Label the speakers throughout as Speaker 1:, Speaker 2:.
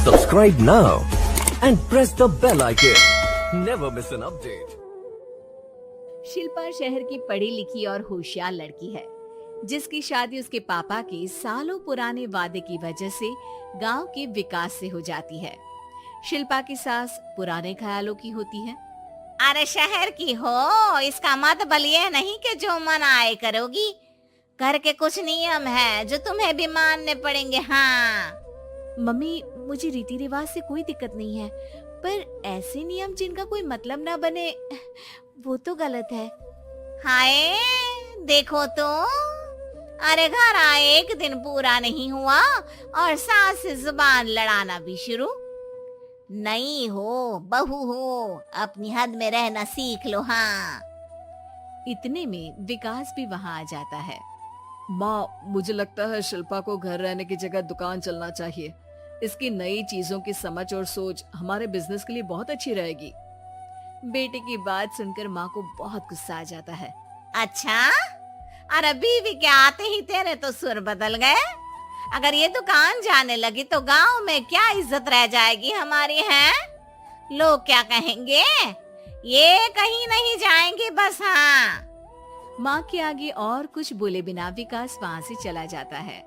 Speaker 1: Subscribe now and press the bell icon. Never miss an update.
Speaker 2: Shilpa शहर की पढ़ी लिखी और होशियार लड़की है, जिसकी शादी उसके पापा के सालों पुराने वादे की वजह से गांव के विकास से हो जाती है। शिल्पा की सास पुराने ख्यालों की होती है।
Speaker 3: अरे शहर की हो, इसका मतलब ये नहीं कि जो मन आए करोगी। घर के कुछ नियम है जो तुम्हें भी मानने पड़ेंगे। हाँ
Speaker 2: मम्मी, मुझे रीति रिवाज से कोई दिक्कत नहीं है, पर ऐसे नियम जिनका कोई मतलब ना बने वो तो गलत है।
Speaker 3: हाय देखो तो, अरे घर आए एक दिन पूरा नहीं हुआ और सास से जुबान लड़ाना भी शुरू। नहीं हो, बहू हो, अपनी हद में रहना सीख लो। हाँ
Speaker 2: इतने में विकास भी वहाँ आ जाता है।
Speaker 4: माँ, मुझे लगता है शिल्पा को घर रहने की जगह दुकान चलना चाहिए। इसकी नई चीजों की समझ और सोच हमारे बिजनेस के लिए बहुत अच्छी रहेगी।
Speaker 2: बेटे की बात सुनकर माँ को बहुत गुस्सा आ जाता है।
Speaker 3: अच्छा, अरे बीवी के आते ही तेरे तो सुर बदल गए। अगर ये दुकान जाने लगी तो गांव में क्या इज्जत रह जाएगी हमारी। है लोग क्या कहेंगे? ये कहीं नहीं जाएंगे बस। हाँ
Speaker 2: माँ के आगे और कुछ बोले बिना विकास वहाँ से चला जाता है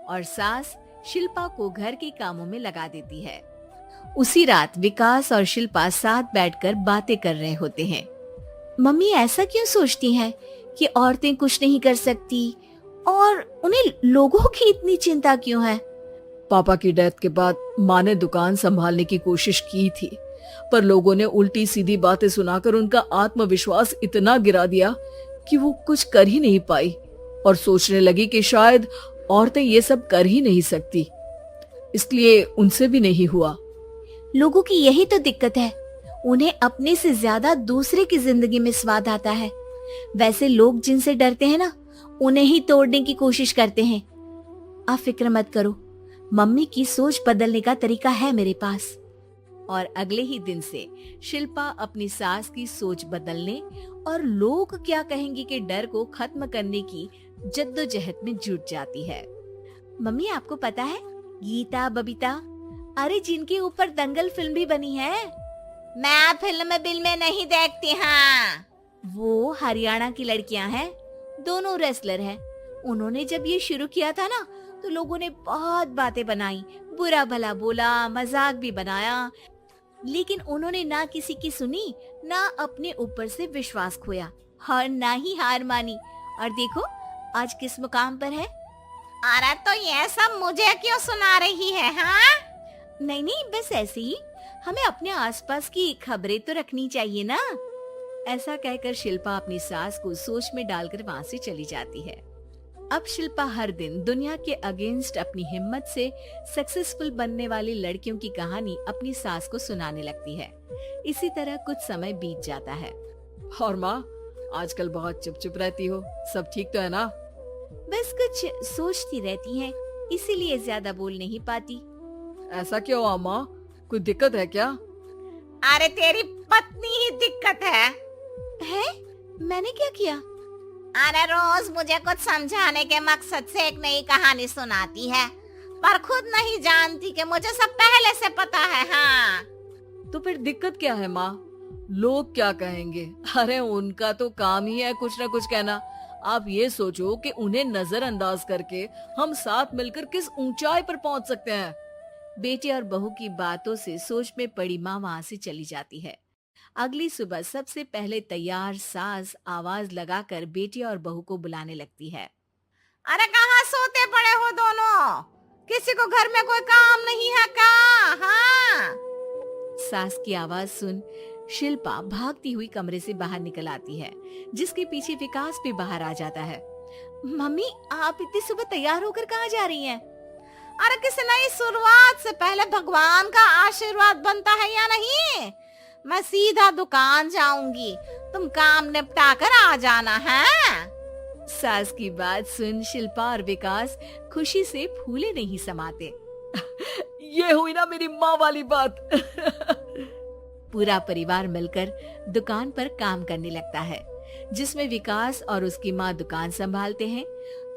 Speaker 2: और सास शिल्पा को घर के कामों में लगा देती है। उसी रात विकास और शिल्पा साथ बैठकर बातें कर रहे होते हैं। मम्मी ऐसा क्यों सोचती हैं कि औरतें कुछ नहीं कर सकती और उन्हें लोगों की इतनी चिंता क्यों है?
Speaker 4: पापा की डेथ के बाद माँ ने दुकान संभालने की कोशिश की थी, पर लोगों ने उल्टी सीधी बातें सुनाकर उनका आत्मविश्वास इतना गिरा दिया कि वो कुछ कर ही नहीं पाई और सोचने लगी कि शायद औरतें ये सब कर ही नहीं सकती, इसलिए उनसे भी नहीं हुआ।
Speaker 2: लोगों की यही तो दिक्कत है, उन्हें अपने से ज्यादा दूसरे की जिंदगी में स्वाद आता है। वैसे लोग जिनसे डरते हैं ना, उन्हें ही तोड़ने की कोशिश करते हैं। आप फिक्र मत करो, मम्मी की सोच बदलने का तरीका है मेरे पास। और अगले ही दिन से शिल्पा अपनी सास की सोच बदलने और लोग क्या कहेंगे के डर को खत्म करने की जद्दोजहद में जुट जाती है। मम्मी, आपको पता है गीता, बबीता, अरे जिनके ऊपर दंगल फिल्म भी बनी है।
Speaker 3: मैं फिल्म बिल में नहीं देखती। हाँ
Speaker 2: वो हरियाणा की लड़कियां हैं, दोनों रेसलर हैं। उन्होंने जब ये शुरू किया था ना, तो लोगों ने बहुत बातें बनाई, बुरा भला बोला, मजाक भी बनाया, लेकिन उन्होंने ना किसी की सुनी, ना अपने ऊपर से विश्वास खोया और ना ही हार मानी। और देखो आज किस मुकाम पर है।
Speaker 3: अरे तो ये सब मुझे क्यों सुना रही है? हाँ
Speaker 2: नहीं नहीं, बस ऐसे ही, हमें अपने आसपास की खबरें तो रखनी चाहिए ना। ऐसा कहकर शिल्पा अपनी सास को सोच में डालकर वहाँ से चली जाती है। अब शिल्पा हर दिन दुनिया के अगेंस्ट अपनी हिम्मत से सक्सेसफुल बनने वाली लड़कियों की कहानी अपनी सास को सुनाने लगती है। इसी तरह कुछ समय बीत जाता है।
Speaker 4: और माँ, आजकल बहुत चुप चुप रहती हो, सब ठीक तो है ना?
Speaker 2: बस कुछ सोचती रहती हैं, इसीलिए ज्यादा बोल नहीं पाती।
Speaker 4: ऐसा क्यों हुआ माँ, कोई दिक्कत है क्या?
Speaker 3: अरे तेरी पत्नी ही दिक्कत है।
Speaker 2: मैंने क्या किया?
Speaker 3: अरे रोज मुझे कुछ समझाने के मकसद से एक नई कहानी सुनाती है, पर खुद नहीं जानती कि मुझे सब पहले से पता है। हाँ
Speaker 4: तो फिर दिक्कत क्या है माँ? लोग क्या कहेंगे? अरे उनका तो काम ही है कुछ न कुछ कहना। आप ये सोचो कि उन्हें नजरअंदाज करके हम साथ मिलकर किस ऊंचाई पर पहुंच सकते हैं।
Speaker 2: बेटे और बहू की बातों से सोच में पड़ी माँ वहाँ से चली जाती है। अगली सुबह सबसे पहले तैयार सास आवाज लगाकर बेटे और बहू को बुलाने लगती है।
Speaker 3: अरे कहाँ सोते पड़े हो दोनों? किसी को घर में कोई काम नहीं है क्या? हाँ
Speaker 2: सास की आवाज सुन शिल्पा भागती हुई कमरे से बाहर निकल आती है, जिसके पीछे विकास भी बाहर आ जाता है। मम्मी, आप इतनी सुबह तैयार होकर कहाँ जा रही हैं?
Speaker 3: अरे किसी नई शुरुआत से पहले भगवान का आशीर्वाद बनता है या नहीं? मैं सीधा दुकान जाऊंगी, तुम काम निपटा कर आ जाना है।
Speaker 2: सास की बात सुन शिल्पा और विकास खुशी से फूले नहीं समाते।
Speaker 4: ये हुई ना मेरी माँ वाली बात।
Speaker 2: पूरा परिवार मिलकर दुकान पर काम करने लगता है, जिसमें विकास और उसकी माँ दुकान संभालते हैं,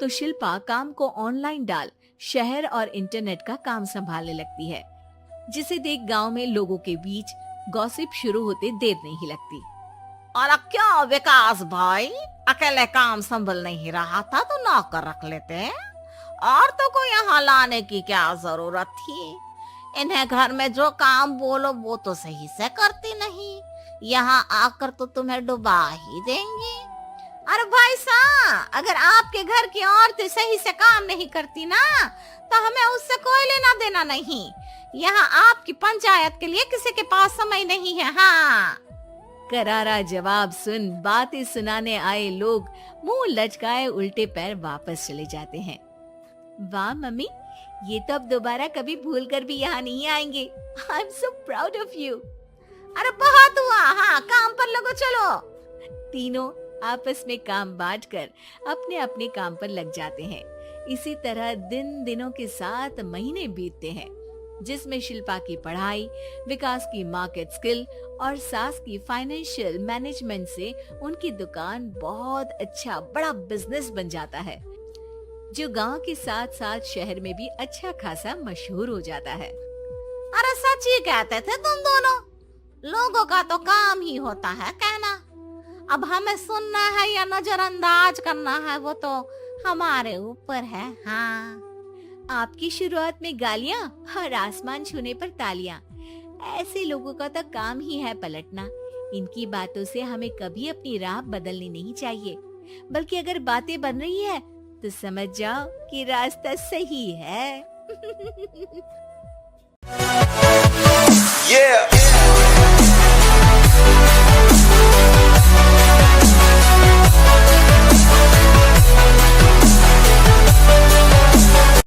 Speaker 2: तो शिल्पा काम को ऑनलाइन डाल शहर और इंटरनेट का काम संभालने लगती है। जिसे देख गांव में लोगों के बीच गॉसिप शुरू होते देर नहीं लगती।
Speaker 3: और क्या विकास भाई, अकेले काम संभल नहीं रहा था तो नौकर रख लेते, और तो को यहाँ लाने की क्या जरूरत थी। इन्हें घर में जो काम बोलो वो तो सही से करती नहीं, यहाँ आकर तो तुम्हें डुबा ही देंगी। अरे भाई साहब, अगर आपके घर की औरतें सही से काम नहीं करती ना तो हमें उससे कोई लेना देना नहीं। यहाँ आपकी पंचायत के लिए किसी के पास समय नहीं है। हाँ,
Speaker 2: करारा जवाब सुन बातें सुनाने आए लोग मुंह लटकाए उल्टे पैर वापस चले जाते हैं। वाह मम्मी, ये तो अब दोबारा कभी भूल कर भी यहाँ नहीं आएंगे। I am so proud of you.
Speaker 3: अरे बहुत हुआ, हाँ काम पर लगो चलो।
Speaker 2: तीनों आपस में काम बांटकर अपने अपने काम पर लग जाते हैं। इसी तरह दिनों के साथ महीने बीतते हैं, जिसमें शिल्पा की पढ़ाई, विकास की मार्केट स्किल और सास की फाइनेंशियल मैनेजमेंट से उनकी दुकान बहुत अच्छा बड़ा बिजनेस बन जाता है, जो गांव के साथ साथ शहर में भी अच्छा खासा मशहूर हो जाता है।
Speaker 3: अरे सच ही कहते थे तुम दोनों, लोगों का तो काम ही होता है कहना। अब हमें सुनना है या नजरअंदाज करना है वो तो हमारे ऊपर है। हाँ,
Speaker 2: आपकी शुरुआत में गालियां और आसमान छूने पर तालियां, ऐसे लोगों का तो काम ही है पलटना। इनकी बातों से हमें कभी अपनी राह बदलनी नहीं चाहिए, बल्कि अगर बातें बन रही है तो समझ जाओ कि रास्ता सही है।
Speaker 5: Yeah.